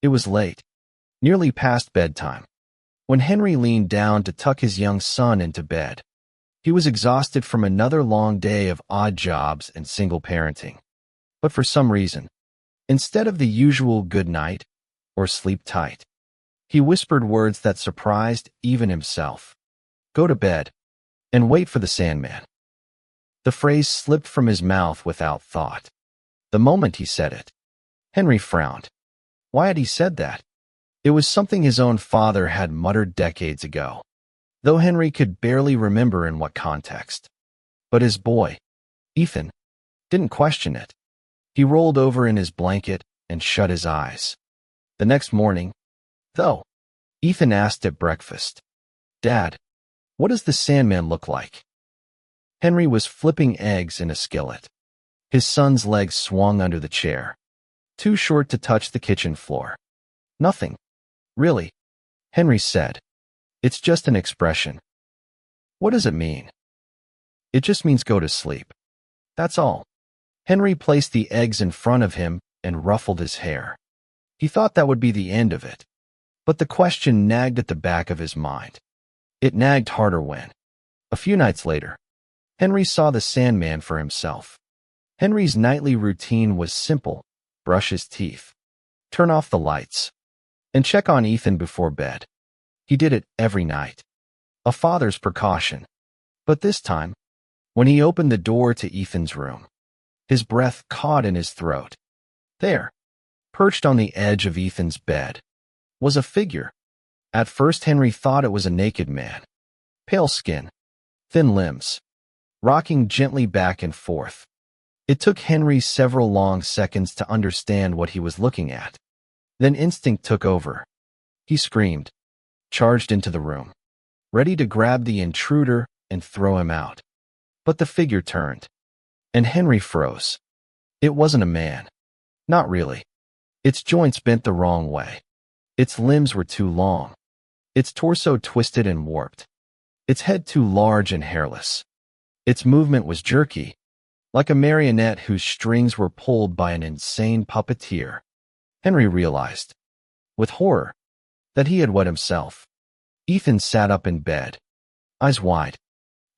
It was late, nearly past bedtime, when Henry leaned down to tuck his young son into bed. He was exhausted from another long day of odd jobs and single parenting. But for some reason, instead of the usual good night or sleep tight, he whispered words that surprised even himself. Go to bed and wait for the Sandman. The phrase slipped from his mouth without thought. The moment he said it, Henry frowned. Why had he said that? It was something his own father had muttered decades ago, though Henry could barely remember in what context. But his boy, Ethan, didn't question it. He rolled over in his blanket and shut his eyes. The next morning, though, Ethan asked at breakfast, "Dad, what does the Sandman look like?" Henry was flipping eggs in a skillet. His son's legs swung under the chair, too short to touch the kitchen floor. "Nothing, really," Henry said. "It's just an expression." "What does it mean?" "It just means go to sleep. That's all." Henry placed the eggs in front of him and ruffled his hair. He thought that would be the end of it. But the question nagged at the back of his mind. It nagged harder when, a few nights later, Henry saw the Sandman for himself. Henry's nightly routine was simple: brush his teeth, turn off the lights, and check on Ethan before bed. He did it every night, a father's precaution. But this time, when he opened the door to Ethan's room, his breath caught in his throat. There, perched on the edge of Ethan's bed, was a figure. At first Henry thought it was a naked man. Pale skin, thin limbs, rocking gently back and forth. It took Henry several long seconds to understand what he was looking at. Then instinct took over. He screamed, charged into the room, ready to grab the intruder and throw him out. But the figure turned, and Henry froze. It wasn't a man. Not really. Its joints bent the wrong way. Its limbs were too long. Its torso twisted and warped. Its head too large and hairless. Its movement was jerky, like a marionette whose strings were pulled by an insane puppeteer. Henry realized, with horror, that he had wet himself. Ethan sat up in bed, eyes wide,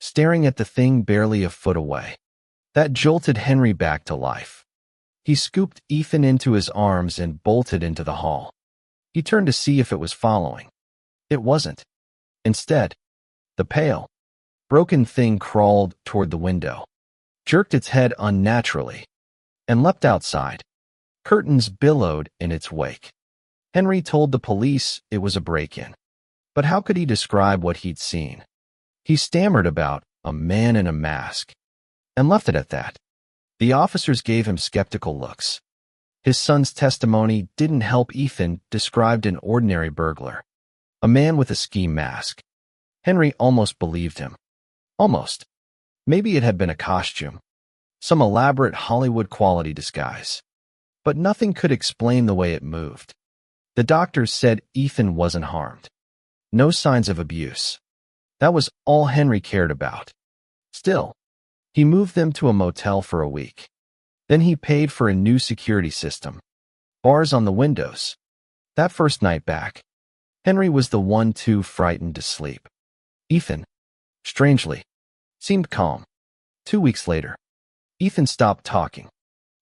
staring at the thing barely a foot away. That jolted Henry back to life. He scooped Ethan into his arms and bolted into the hall. He turned to see if it was following. It wasn't. Instead, the pale, broken thing crawled toward the window, jerked its head unnaturally, and leapt outside. Curtains billowed in its wake. Henry told the police it was a break-in. But how could he describe what he'd seen? He stammered about a man in a mask, and left it at that. The officers gave him skeptical looks. His son's testimony didn't help. Ethan described an ordinary burglar, a man with a ski mask. Henry almost believed him. Almost. Maybe it had been a costume, some elaborate Hollywood-quality disguise. But nothing could explain the way it moved. The doctors said Ethan wasn't harmed. No signs of abuse. That was all Henry cared about. Still, he moved them to a motel for a week. Then he paid for a new security system, bars on the windows. That first night back, Henry was the one too frightened to sleep. Ethan, strangely, seemed calm. 2 weeks later, Ethan stopped talking.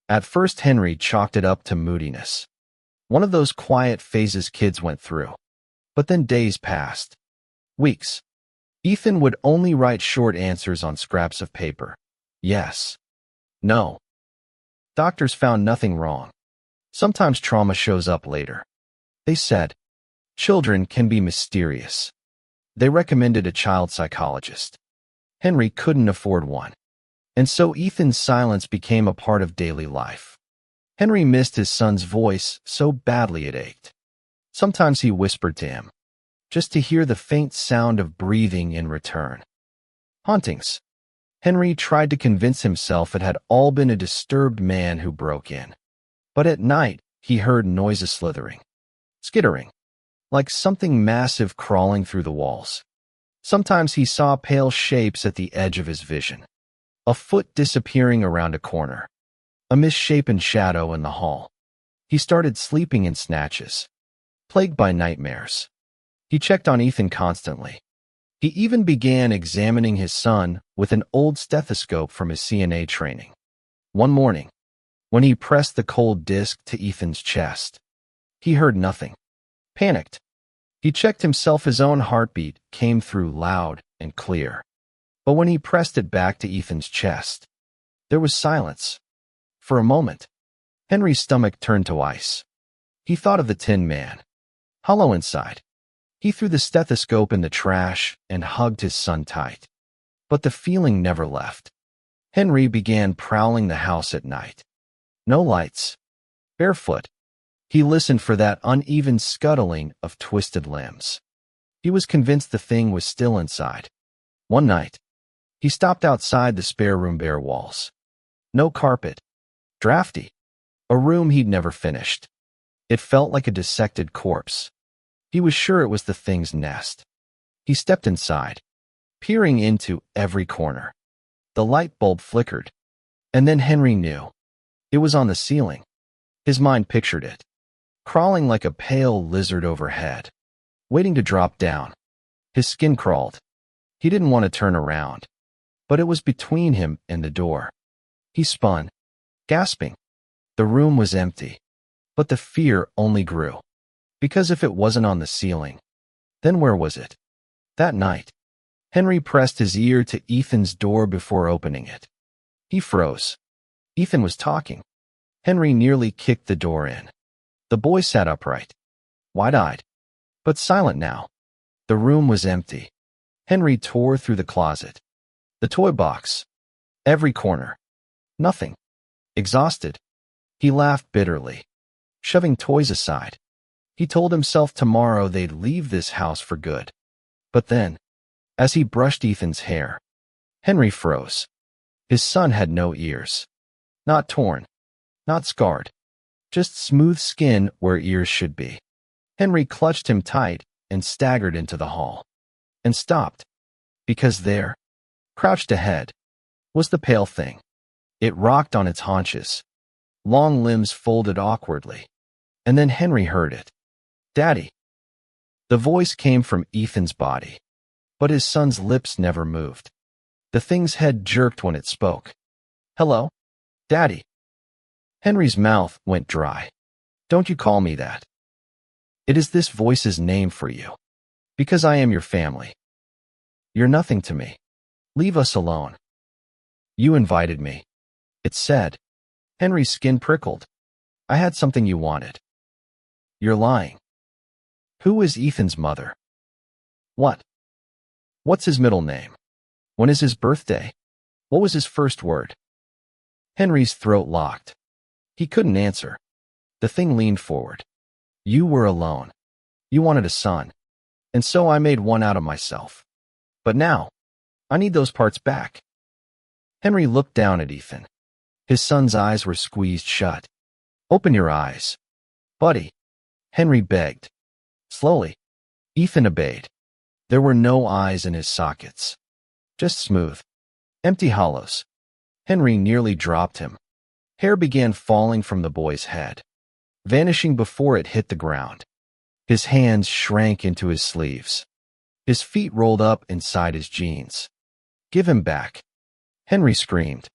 At first Henry chalked it up to moodiness, one of those quiet phases kids went through. But then days passed. Weeks. Ethan would only write short answers on scraps of paper. Yes. No. Doctors found nothing wrong. Sometimes trauma shows up later. They said, children can be mysterious. They recommended a child psychologist. Henry couldn't afford one. And so Ethan's silence became a part of daily life. Henry missed his son's voice so badly it ached. Sometimes he whispered to him, just to hear the faint sound of breathing in return. Hauntings. Henry tried to convince himself it had all been a disturbed man who broke in. But at night, he heard noises slithering, skittering, like something massive crawling through the walls. Sometimes he saw pale shapes at the edge of his vision, a foot disappearing around a corner, a misshapen shadow in the hall. He started sleeping in snatches, plagued by nightmares. He checked on Ethan constantly. He even began examining his son with an old stethoscope from his CNA training. One morning, when he pressed the cold disc to Ethan's chest, he heard nothing. Panicked, he checked himself. His own heartbeat came through loud and clear. But when he pressed it back to Ethan's chest, there was silence. For a moment, Henry's stomach turned to ice. He thought of the Tin Man, hollow inside. He threw the stethoscope in the trash and hugged his son tight. But the feeling never left. Henry began prowling the house at night. No lights. Barefoot, he listened for that uneven scuttling of twisted limbs. He was convinced the thing was still inside. One night, he stopped outside the spare room. Bare walls. No carpet. Drafty. A room he'd never finished. It felt like a dissected corpse. He was sure it was the thing's nest. He stepped inside, peering into every corner. The light bulb flickered. And then Henry knew. It was on the ceiling. His mind pictured it, crawling like a pale lizard overhead, waiting to drop down. His skin crawled. He didn't want to turn around, but it was between him and the door. He spun, gasping. The room was empty, but the fear only grew. Because if it wasn't on the ceiling, then where was it? That night, Henry pressed his ear to Ethan's door before opening it. He froze. Ethan was talking. Henry nearly kicked the door in. The boy sat upright, wide-eyed, but silent now. The room was empty. Henry tore through the closet, the toy box, every corner. Nothing. Exhausted, he laughed bitterly, shoving toys aside. He told himself tomorrow they'd leave this house for good. But then, as he brushed Ethan's hair, Henry froze. His son had no ears. Not torn, not scarred, just smooth skin where ears should be. Henry clutched him tight and staggered into the hall. And stopped, because there, crouched ahead, was the pale thing. It rocked on its haunches, long limbs folded awkwardly. And then Henry heard it. "Daddy." The voice came from Ethan's body, but his son's lips never moved. The thing's head jerked when it spoke. "Hello, Daddy." Henry's mouth went dry. "Don't you call me that. It is this voice's name for you. Because I am your family. You're nothing to me. Leave us alone." "You invited me," it said. Henry's skin prickled. "I had something you wanted." "You're lying." "Who is Ethan's mother?" "What? What's his middle name? When is his birthday? What was his first word?" Henry's throat locked. He couldn't answer. The thing leaned forward. "You were alone. You wanted a son. And so I made one out of myself. But now, I need those parts back." Henry looked down at Ethan. His son's eyes were squeezed shut. "Open your eyes, buddy," Henry begged. Slowly, Ethan obeyed. There were no eyes in his sockets. Just smooth, empty hollows. Henry nearly dropped him. Hair began falling from the boy's head, vanishing before it hit the ground. His hands shrank into his sleeves. His feet rolled up inside his jeans. "Give him back," Henry screamed.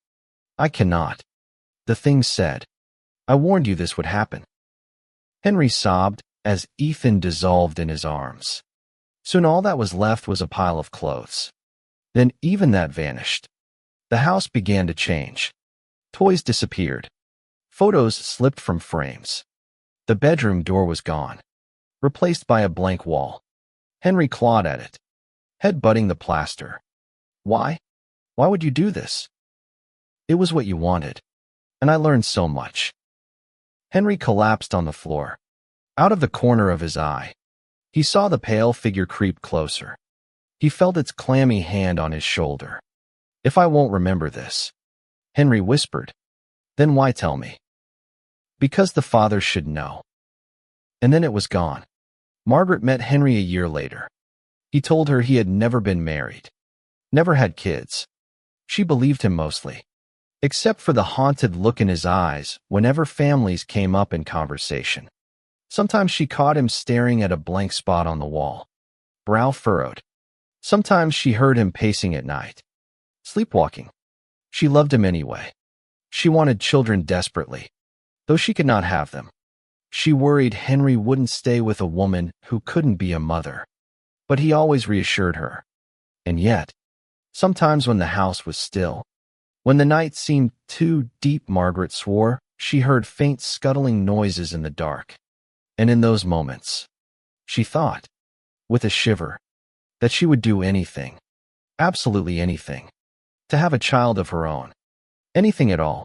"I cannot," the thing said. "I warned you this would happen." Henry sobbed as Ethan dissolved in his arms. Soon all that was left was a pile of clothes. Then even that vanished. The house began to change. Toys disappeared. Photos slipped from frames. The bedroom door was gone, replaced by a blank wall. Henry clawed at it, head butting the plaster. "Why? Why would you do this?" "It was what you wanted, and I learned so much." Henry collapsed on the floor. Out of the corner of his eye, he saw the pale figure creep closer. He felt its clammy hand on his shoulder. "If I won't remember this," Henry whispered, "then why tell me?" "Because the father should know." And then it was gone. Margaret met Henry a year later. He told her he had never been married, never had kids. She believed him mostly. except for the haunted look in his eyes whenever families came up in conversation. Sometimes she caught him staring at a blank spot on the wall, brow furrowed. Sometimes she heard him pacing at night, sleepwalking. She loved him anyway. She wanted children desperately, though she could not have them. She worried Henry wouldn't stay with a woman who couldn't be a mother. But he always reassured her. And yet, sometimes when the house was still, when the night seemed too deep, Margaret swore she heard faint scuttling noises in the dark. And in those moments, she thought, with a shiver, that she would do anything, absolutely anything, to have a child of her own. Anything at all.